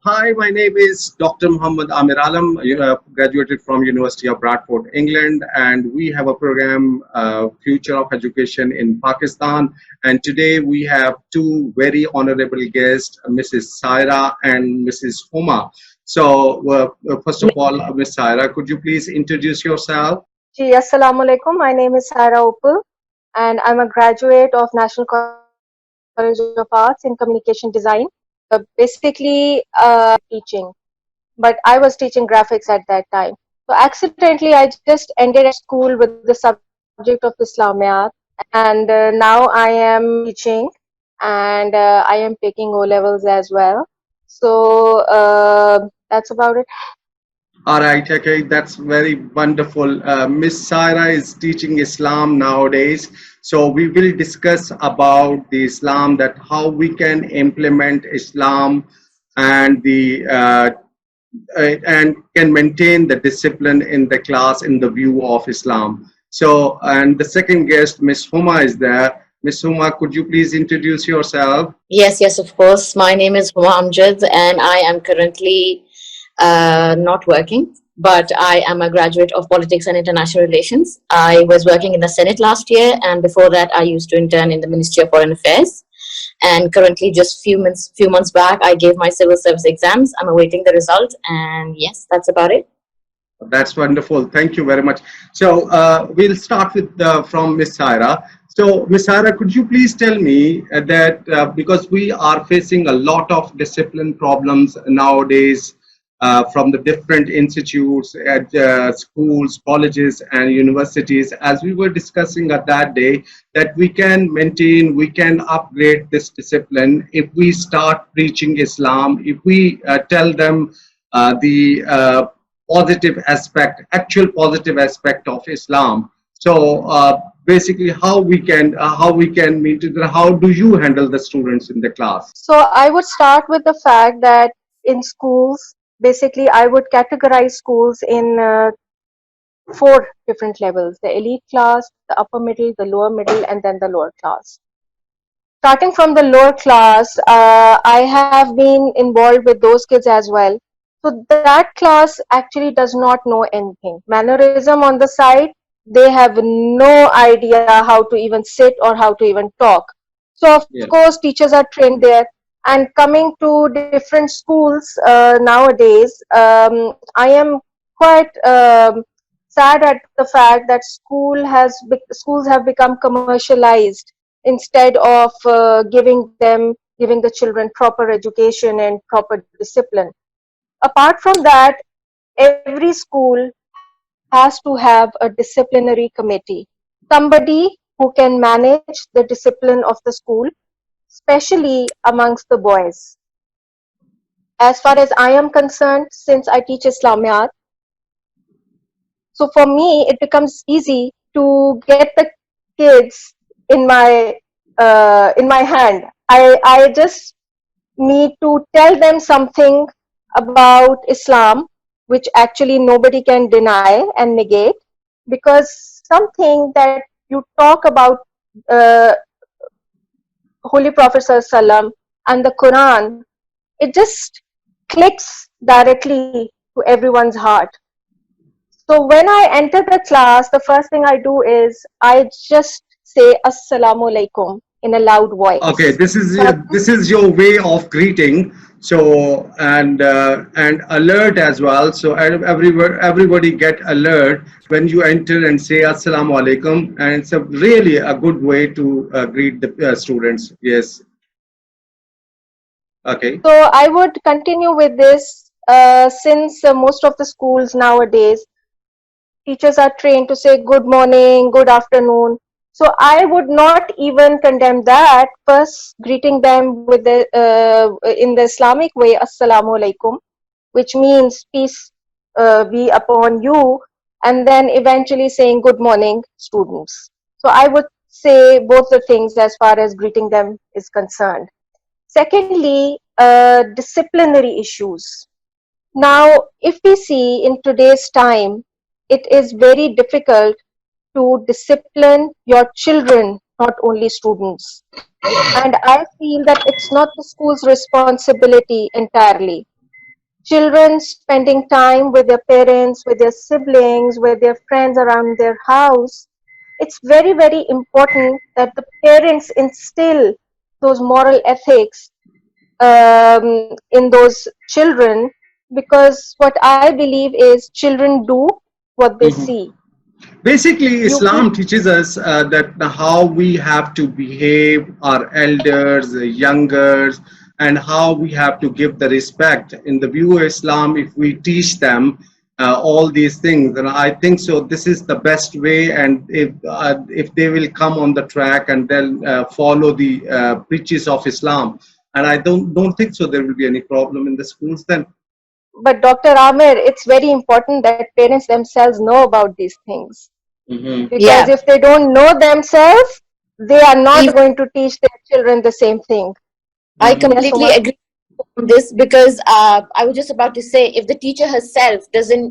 Hi, my name is Dr. Muhammad Amir Alam. You graduated from University of Bradford, England, and we have a program, Future of Education in Pakistan. And today we have two very honorable guests, Mrs. Saira and Mrs. Huma. So, first of all, Ms. Saira, could you please introduce yourself? Ji, Assalamu alaikum. My name is Sara Opal, and I'm a graduate of National College of Arts in Communication Design. Basically, teaching, but I was teaching graphics at that time. So accidentally, I just ended at school with the subject of Islamiyat, and now I am teaching, and I am taking O levels as well. So that's about it. All right, okay, that's very wonderful. Miss Saira is teaching Islam nowadays, so we will discuss about the Islam, that how we can implement Islam and the and can maintain the discipline in the class in the view of Islam. So, and the second guest, Miss Huma, is there. Miss Huma, could you please introduce yourself? Yes, of course. My name is Huma Amjad, and I am currently not working, but I am a graduate of Politics and International Relations. I was working in the Senate last year, and before that, I used to intern in the Ministry of Foreign Affairs. And currently, just few months back, I gave my civil service exams. I'm awaiting the result, and yes, that's about it. That's wonderful. Thank you very much. So we'll start with from Miss Saira. So Miss Saira, could you please tell me that because we are facing a lot of discipline problems nowadays from the different institutes, at schools, colleges, and universities, as we were discussing at that day, that we can maintain, we can upgrade this discipline if we start preaching Islam, if we tell them the positive aspect, actual positive aspect of Islam. So basically, how we can meet it. How do you handle the students in the class? So I would start with the fact that in schools, basically, I would categorize schools in four different levels: the elite class, the upper middle, the lower middle, and then the lower class. Starting from the lower class, I have been involved with those kids as well. So that class actually does not know anything. Mannerism on the side, they have no idea how to even sit or how to even talk. So of Yeah. course, teachers are trained there. And coming to different schools nowadays, I am quite sad at the fact that schools have become commercialized instead of giving the children proper education and proper discipline. Apart from that, every school has to have a disciplinary committee, somebody who can manage the discipline of the school, especially amongst the boys. As far as I am concerned, since I teach Islamiyat, so for me it becomes easy to get the kids in my hand. I just need to tell them something about Islam, which actually nobody can deny and negate, because something that you talk about uh, Holy Prophet Sallallahu and the Quran, it just clicks directly to everyone's heart. So when I enter the class, the first thing I do is I just say Assalamu alaikum in a loud Okay, voice. So this is your way of greeting. So and alert as well. So everybody get alert when you enter and say Assalamu alaikum, and it's a really a good way to greet the students. Yes. Okay. So I would continue with this since most of the schools nowadays, teachers are trained to say good morning, good afternoon. So I would not even condemn that. First, greeting them with the in the Islamic way, Assalamu alaikum, which means peace be upon you, and then eventually saying good morning, students. So I would say both the things as far as greeting them is concerned. Secondly, disciplinary issues. Now, if we see in today's time, it is very difficult to discipline your children, not only students. And I feel that it's not the school's responsibility entirely. children spending time with their parents, with their siblings, with their friends around their house, it's very, very important that the parents instill those moral ethics in those children, because what I believe is children do what they Mhm. see. Basically, You Islam teaches us that how we have to behave, our elders, the youngers, and how we have to give the respect. In the view of Islam, if we teach them all these things, then I think so. This is the best way, and if they will come on the track and then follow the preaches of Islam, and I don't think so there will be any problem in the schools then. But Dr. Amir, it's very important that parents themselves know about these things. Hmm. Because Yeah, if they don't know themselves, they are not even going to teach their children the same thing. I Hmm. Yes, completely Uma? agree on this because I was just about to say if the teacher herself doesn't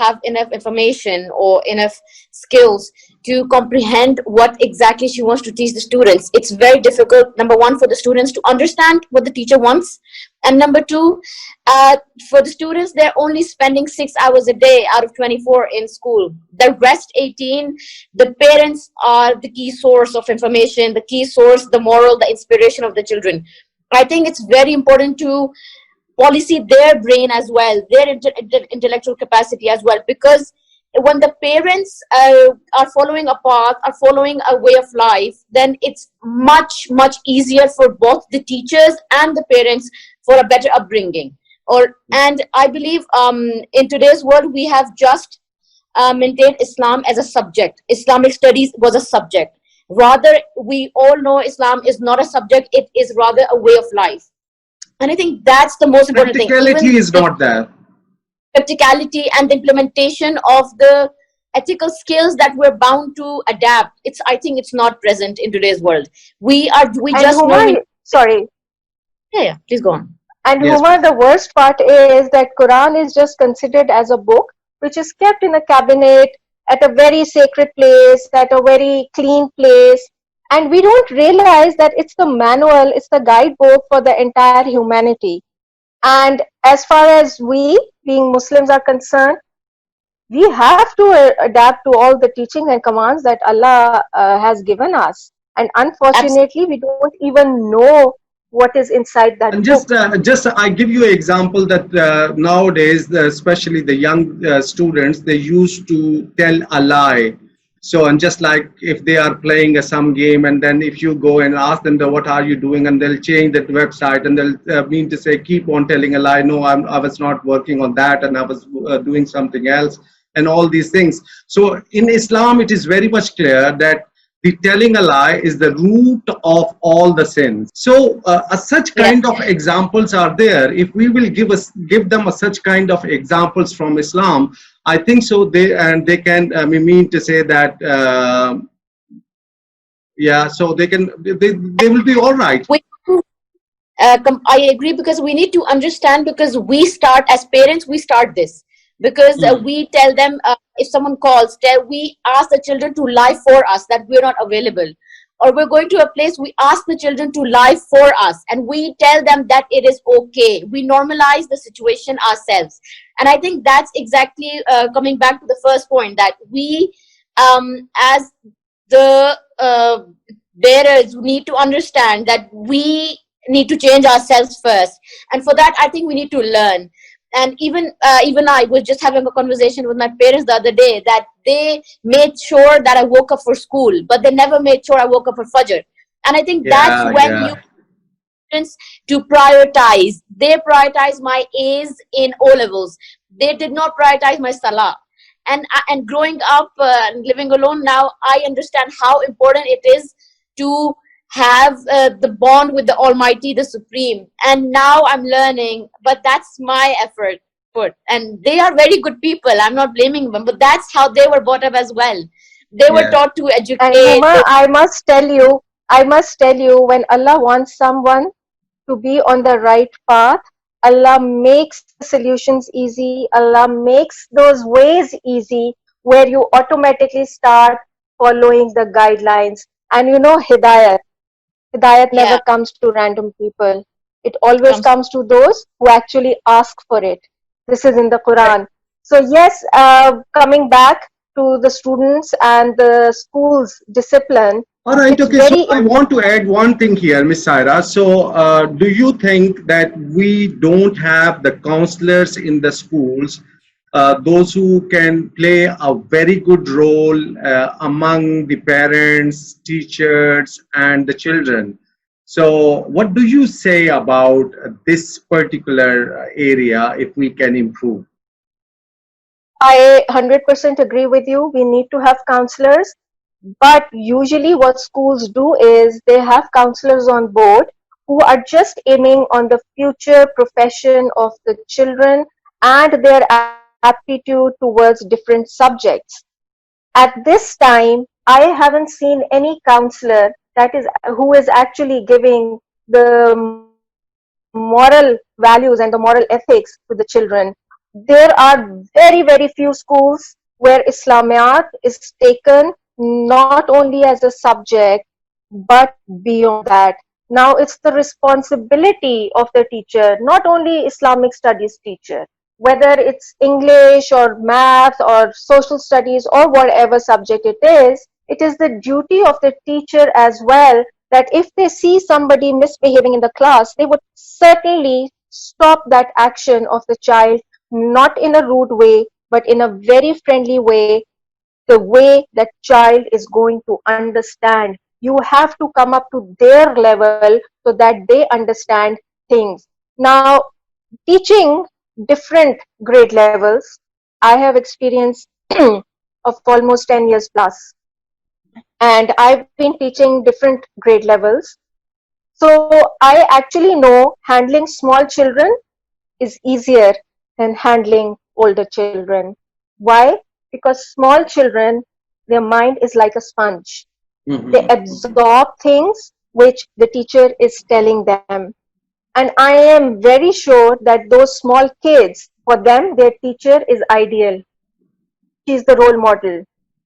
have enough information or enough skills to comprehend what exactly she wants to teach the students, it's very difficult. Number one, for the students to understand what the teacher wants, and number two, uh, for the students, they're only spending 6 hours a day out of 24 in school. The rest 18, the parents are the key source of information, the key source, the moral, the inspiration of the children. I think it's very important to policy their brain as well, their intellectual capacity as well, because when the parents are following a path, are following a way of life, then it's much easier for both the teachers and the parents for a better upbringing. Or and I believe in today's world we have just maintained Islam as a subject. Islamic studies was a subject. Rather, we all know Islam is not a subject, it is rather a way of life. And I think that's the most important thing. Practicality Even is the not there. practicality and the implementation of the ethical skills that we're bound to adapt, it's I think it's not present in today's world. We And just know Huma, we sorry, yeah, please go on. and Yes. Huma, the worst part is that Quran is just considered as a book which is kept in a cabinet at a very sacred place, at a very clean place, and we don't realize that it's the manual, it's the guidebook for the entire humanity. And as far as we, being Muslims, are concerned, we have to adapt to all the teaching and commands that Allah has given us. And Absolutely. unfortunately, we don't even know what is inside that And book. just I give you an example that nowadays, especially the young students, they used to tell a lie. So, and just like if they are playing some game, and then if you go and ask them, what are you doing? And they'll change that website, and they'll mean to say, keep on telling a lie. No, I was not working on that, and I was doing something else, and all these things. So, in Islam, it is very much clear that the telling a lie is the root of all the sins. So such Yeah, kind of examples are there. If we will give them such kind of examples from Islam, I think so they can mean to say that yeah, so they will be all right. we I agree because we need to understand because we start as parents, we start this because Mm. we tell them if someone calls, we ask the children to lie for us that we're not available, or we're going to a place, we ask the children to lie for us and we tell them that it is okay. We normalize the situation ourselves, and I think that's exactly coming back to the first point that we as the bearers need to understand that we need to change ourselves first, and for that I think we need to learn. And even I was just having a conversation with my parents the other day that they made sure that I woke up for school but they never made sure I woke up for fajr. And I think that's Yeah, when you yeah. parents to prioritize, they prioritize my A's in O levels, they did not prioritize my salah. And growing up and living alone now, I understand how important it is to have the bond with the Almighty, the Supreme. And now I'm learning, but that's my effort put, and they are very good people, I'm not blaming them, but that's how they were brought up as well. They were Yeah. taught to And educate. Huma, I must tell you, when Allah wants someone to be on the right path, Allah makes the solutions easy. Allah makes those ways easy where you automatically start following the guidelines. And you know, Hidayat never Yeah, comes to random people. It always comes to those who actually ask for it. This is in the Quran. So yes, coming back to the students and the school's discipline, All right, it's okay. So very I want to add one thing here, Miss Saira. So, do you think that we don't have the counselors in the schools, those who can play a very good role among the parents, teachers, and the children? So, what do you say about this particular area if we can improve? I 100% agree with you. We need to have counselors, but usually what schools do is they have counselors on board who are just aiming on the future profession of the children and their aptitude towards different subjects. At this time, I haven't seen any counselor that is who is actually giving the moral values and the moral ethics to the children. There are very few schools where Islamiyat is taken not only as a subject but beyond that. Now it's the responsibility of the teacher, not only Islamic studies teacher, whether it's English or math or social studies or whatever subject it is the duty of the teacher as well that if they see somebody misbehaving in the class, they would certainly stop that action of the child, not in a rude way, but in a very friendly way, the way that child is going to understand. You have to come up to their level so that they understand things. Now, teaching different grade levels, I have experience of almost 10 years plus, and I've been teaching different grade levels. So I actually know handling small children is easier than handling older children. Why? Because small children, their mind is like a sponge. They Mhm. absorb things which the teacher is telling them. And I am very sure that those small kids, for them, their teacher is ideal. She is the role model.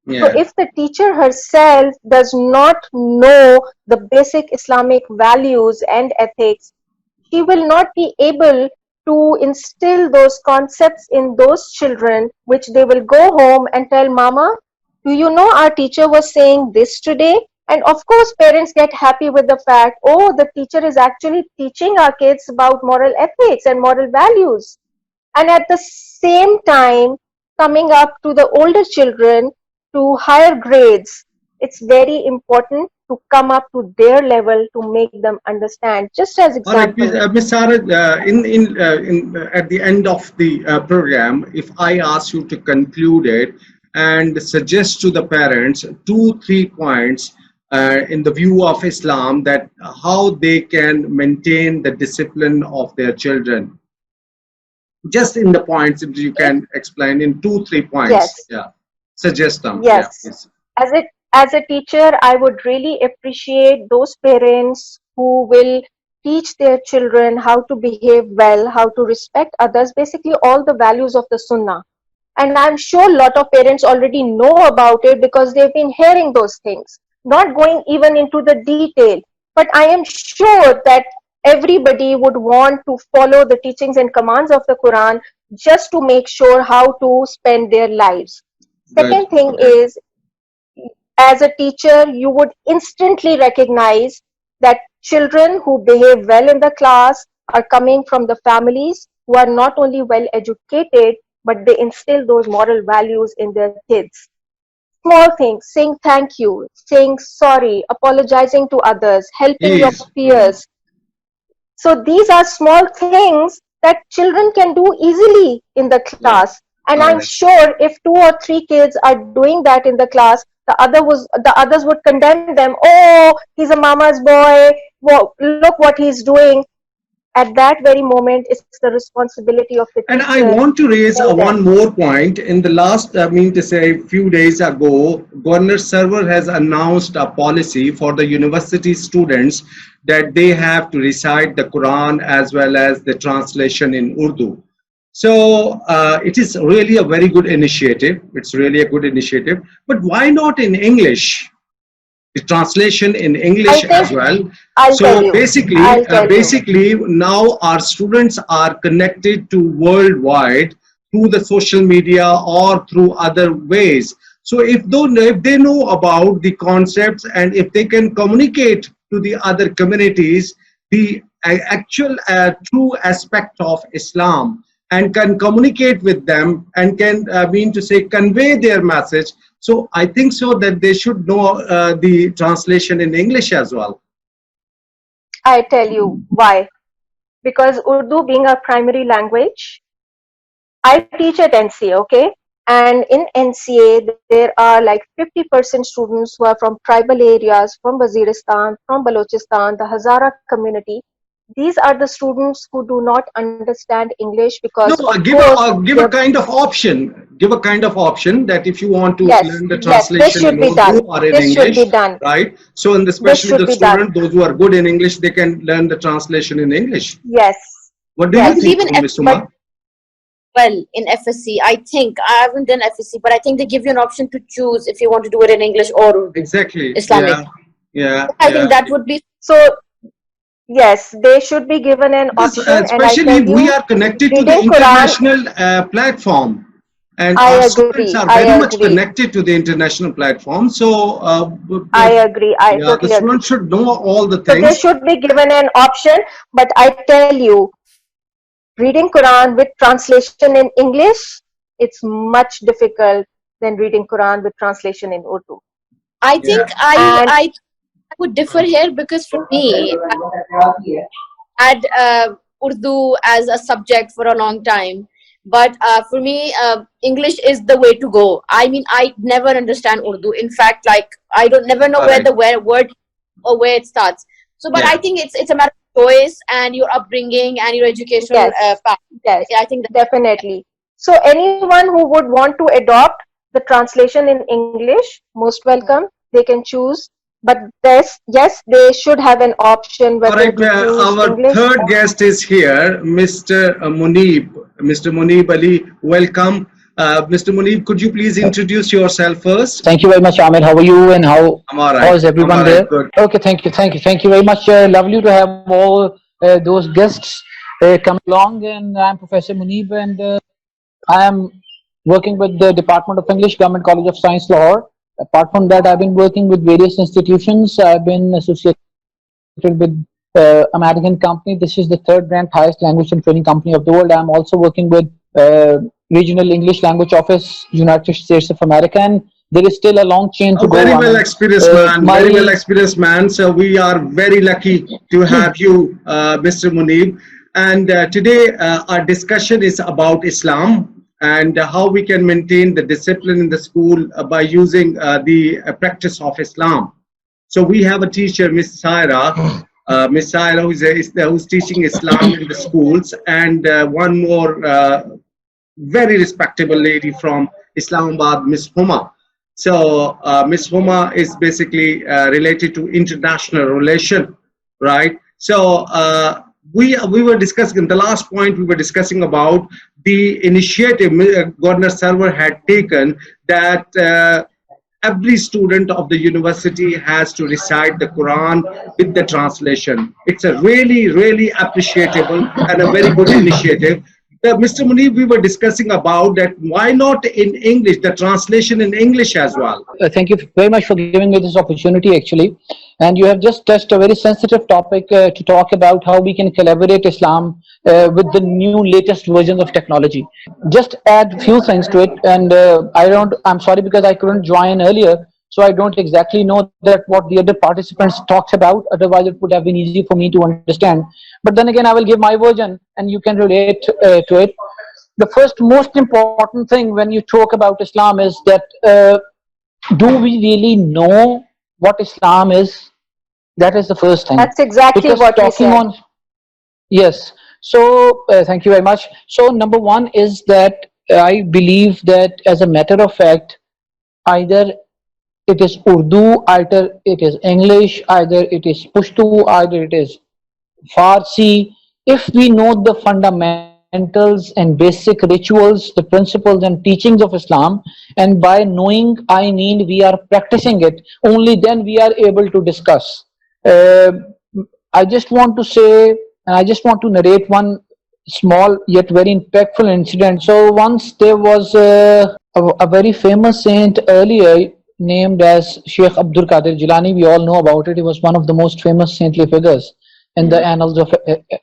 So Yeah. if the teacher herself does not know the basic Islamic values and ethics, she will not be able to instill those concepts in those children, which they will go home and tell mama, do you know our teacher was saying this today? And of course, parents get happy with the fact, oh, the teacher is actually teaching our kids about moral ethics and moral values. And at the same time, coming up to the older children to higher grades, it's very important to come up to their level to make them understand. Just as All right, please, example, Ms. Sarah, at the end of the program, if I ask you to conclude it and suggest to the parents 2, 3 points in the view of Islam that how they can maintain the discipline of their children, just in the points, if you if can explain in 2, 3 points, yes, yeah, suggest them, yeah, yes, please. as a teacher, I would really appreciate those parents who will teach their children how to behave well, how to respect others, basically all the values of the Sunnah. And I'm sure a lot of parents already know about it because they've been hearing those things, not going even into the detail. But I am sure that everybody would want to follow the teachings and commands of the Quran just to make sure how to spend their lives. Good, Second thing okay. is, as a teacher, you would instantly recognize that children who behave well in the class are coming from the families who are not only well educated, but they instill those moral values in their kids. Small things, saying thank you, saying sorry, apologizing to others, helping your Please. peers. So these are small things that children can do easily in the Yeah, class. And all I'm right. sure if 2 or 3 kids are doing that in the class, the others would condemn them. Oh, he's a mama's boy. Whoa, look what he's doing. At that very moment, it's the responsibility of the And I teacher want to to raise tell them. one more point. In the last, I mean to say, few days ago, Governor Server has announced a policy for the university students that they have to recite the Quran as well as the translation in Urdu. So it is really a very good initiative. It's really a good initiative. But why not in English? the translation in I English think as well. I'll tell So you. basically, I'll tell you. basically now our students are connected to worldwide through the social media or through other ways. So if they know about the concepts and if they can communicate to the other communities the actual true aspect of Islam and can communicate with them and can mean to say convey their message. So I think so that they should know the translation in English as well. I tell you why. Because Urdu being our primary language, I teach at NCA, okay? And in NCA, there are like 50% students who are from tribal areas, from Waziristan, from Balochistan, the Hazara community. These are the students who do not understand English No, because, of course, give a kind of option. Give a kind of option that if you want to yes, learn the yes, this translation in should be Urdu done. or in This should English, be done. right? So, and This especially should the be done. student, those who are good in English, they can learn the translation in English. Yes, What do I you yes. believe think, in Miss But Suma? well in FSC. I think I haven't done FSC, but I think they give you an option to choose if you want to do it in English or Urdu, Exactly. Islamic. Yeah, I yeah. think that would be so, yes, they should be given an Because option. And I especially tell we you, are connected to the reading Quran, international platform, and I our students agree. are I very much agree. connected to the international platform. So, I agree. I yeah, the totally agree. students should know all the So they things. should be given an option. But I tell you, reading Quran with translation in English, it's much difficult than reading Quran with translation in Urdu. I Yeah. think And I would differ here because for me I had Urdu as a subject for a long time, but for me English is the way to go. I mean, I never understand Urdu. In fact, like I don't never know where Correct. the word or where it starts. So, but Yeah. I think it's a matter of choice and your upbringing and your educational yes, path. yes, I think definitely. So anyone who would want to adopt the translation in English, most welcome. They can choose. But yes, they should have an option whether Correct. to choose Our English third or guest is here, Mr. Munib. Mr. Munib Ali, welcome. Mr. Munib, could you please introduce yourself first? Thank you very much, Amir. How are you and I'm all how right. is everyone I'm all there? right. Good. Okay, thank you very much. Lovely to have all those guests come along. And I'm Professor Munib, and I am working with the Department of English, Government College of Science, Lahore. Apart from that, I've been working with various institutions. I've been associated with American company. This is the third ranked highest language and training company of the world. I'm also working with Regional English Language Office, United States of America, and there is still a long chain to A go. very I well mean, experienced man, my very well experienced man. So we are very lucky to have you, Mr. Munib. And today our discussion is about Islam and how we can maintain the discipline in the school by using the practice of Islam. So we have a teacher, Miss Saira. Miss Saira, who's teaching Islam in the schools, and one more very respectable lady from Islamabad, Miss Huma. So Miss Huma is basically related to international relation, right? So we were discussing in the last point. We were discussing about the initiative Governor Sarwar had taken that every student of the university has to recite the Quran with the translation. It's a really, really appreciable and a very good initiative. Mr. Munib, we were discussing about that. Why not in English, the translation in English as well? Thank you very much for giving me this opportunity, actually. And you have just touched a very sensitive topic to talk about how we can collaborate Islam with the new latest versions of technology. Just add a few things to it, and I'm sorry because I couldn't join earlier, so I don't exactly know that what the other participants talked about. Otherwise, it would have been easy for me to understand. But then again, I will give my version, and you can relate to it. The first most important thing when you talk about Islam is that do we really know what Islam is? That is the first thing. that's exactly Because what we talking said. on, yes. So thank you very much. So number one is that I believe that as a matter of fact, either it is Urdu, either it is English, either it is Pashto, either it is Farsi. If we know the fundamentals fundamentals and basic rituals, the principles and teachings of Islam. And by knowing, I mean we are practicing it. Only then we are able to discuss. Uh, I just want to say, and I just want to narrate one small yet very impactful incident. So once there was a very famous saint earlier named as Sheikh Abdul Qadir Jilani. We all know about it. He was one of the most famous saintly figures in the annals of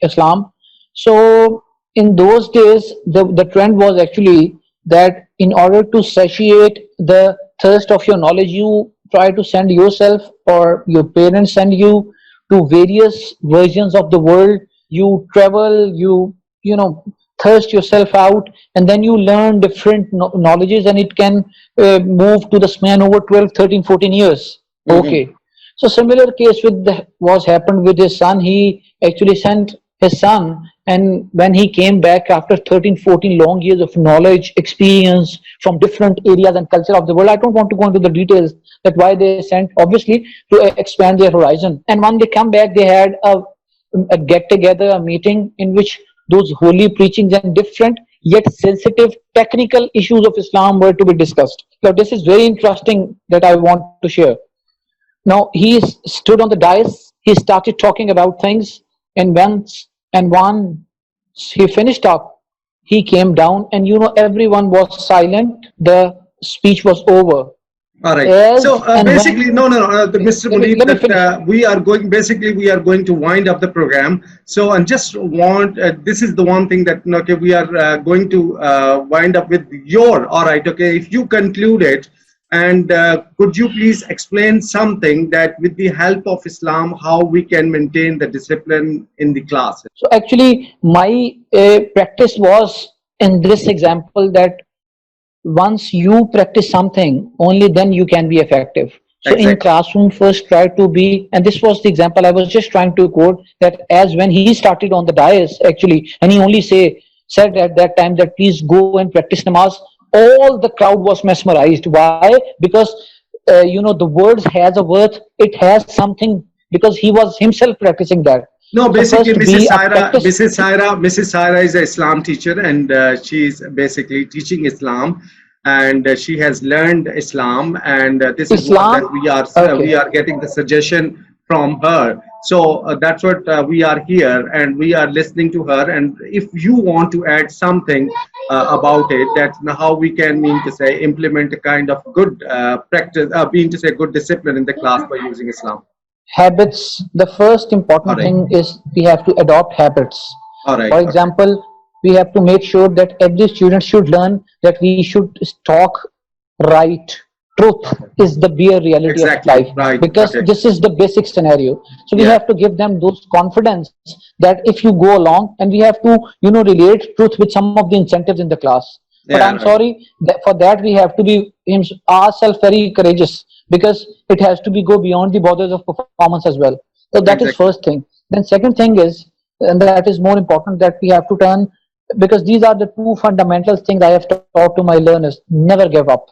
Islam. So in those days, the trend was actually that in order to satiate the thirst of your knowledge, you try to send yourself or your parents send you to various versions of the world. You travel, you know, thirst yourself out, and then you learn different knowledges, and it can move to the span over 12, 13, 14 years. Okay. So similar case with was happened with his son. He actually sent his son, and when he came back after 13, 14 long years of knowledge, experience from different areas and culture of the world, I don't want to go into the details that why they sent, obviously to expand their horizon. And when they come back, they had a get together, a meeting in which those holy preachings and different yet sensitive technical issues of Islam were to be discussed. Now, this is very interesting that I want to share. Now, he stood on the dais, he started talking about things, and once he finished up, he came down, and everyone was silent. The speech was over. All right. As So and basically, when, Mr. let me Munib, finish. that we are going to wind up the program. So and just want this is the one thing that okay, we are going to wind up with your. All right. Okay. If you conclude it, and could you please explain something that with the help of Islam, how we can maintain the discipline in the class? So actually, my practice was in this example that once you practice something, only then you can be effective. So in classroom, first try to be, and this was the example I was just trying to quote, that as when he started on the dais actually, and he only said at that time that please go and practice namaz, all the crowd was mesmerized. Why? Because the words has a worth, it has something, because he was himself practicing that. No, So basically, first be a practice. Mrs. Saira is an Islam teacher, and she is basically teaching Islam, and she has learned Islam, and this is what that we are getting the suggestion from her. So that's what we are here, and we are listening to her. And if you want to add something about it, that's how we can implement a kind of good practice, good discipline in the class by using Islam. Habits. The first important thing is we have to adopt habits. For example, we have to make sure that every student should learn that we should talk right. Truth is the bare reality of life, because this is the basic scenario. So we have to give them those confidence that if you go along, and we have to relate truth with some of the incentives in the class. But I'm sorry that for that we have to be ourselves very courageous, because it has to go beyond the borders of performance as well. So that is first thing. Then second thing is, and that is more important, that we have to turn, because these are the two fundamental things I have taught to my learners: never give up.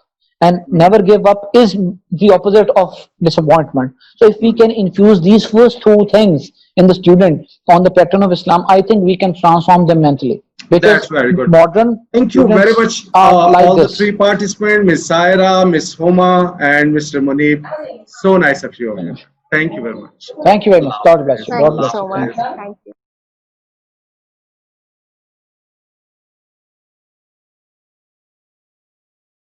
And never give up is the opposite of disappointment. So if we can infuse these first two things in the student on the pattern of Islam, I think we can transform them mentally. That's very good. Modern Thank you very much, all the three participants, Ms. Saira, Ms. Homa, and Mr. Munib. So nice of you. Thank you very much. Thank you very much. God bless you. Thank you so much. Thank you.